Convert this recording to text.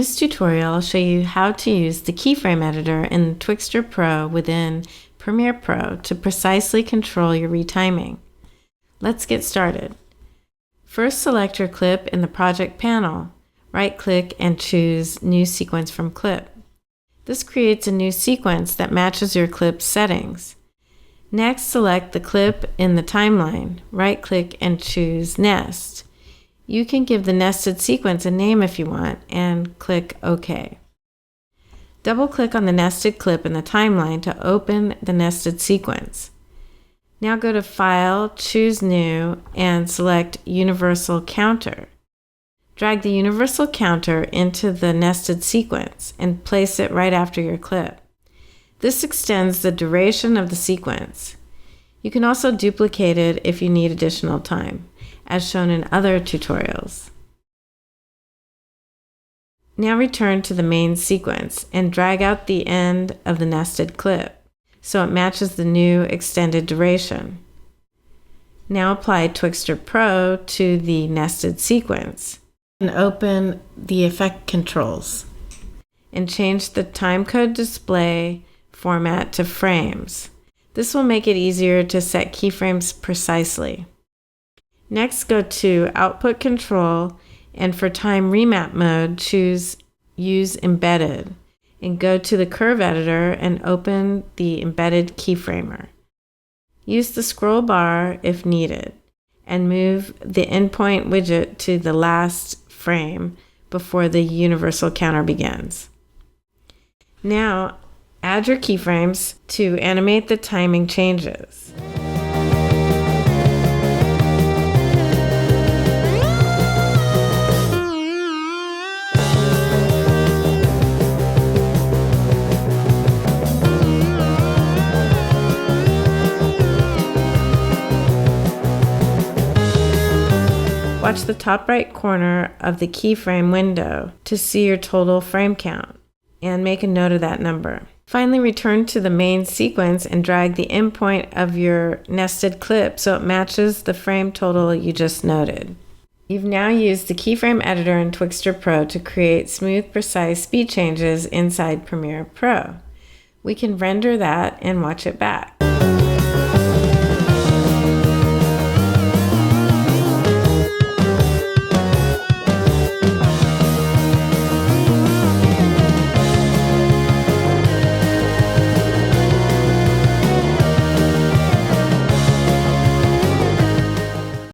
this tutorial, I'll show you how to use the Keyframe Editor in Twixtor Pro within Premiere Pro to precisely control your retiming. Let's get started. First, select your clip in the Project panel. Right-click and choose New Sequence from Clip. This creates a new sequence that matches your clip's settings. Next, select the clip in the timeline. Right-click and choose Nest. You can give the nested sequence a name if you want, and click OK. Double-click on the nested clip in the timeline to open the nested sequence. Now go to File, choose New, and select Universal Counter. Drag the universal counter into the nested sequence and place it right after your clip. This extends the duration of the sequence. You can also duplicate it if you need additional time, as shown in other tutorials. Now return to the main sequence and drag out the end of the nested clip so it matches the new extended duration. Now apply Twixtor Pro to the nested sequence and open the effect controls and change the timecode display format to frames. This will make it easier to set keyframes precisely. Next, go to Output Control, and for Time Remap mode, choose Use Embedded, and go to the Curve Editor and open the Embedded Keyframer. Use the scroll bar if needed, and move the endpoint widget to the last frame before the universal counter begins. Now, add your keyframes to animate the timing changes. Watch the top right corner of the keyframe window to see your total frame count, and make a note of that number. Finally, return to the main sequence and drag the endpoint of your nested clip so it matches the frame total you just noted. You've now used the Keyframe Editor in Twixtor Pro to create smooth, precise speed changes inside Premiere Pro. We can render that and watch it back.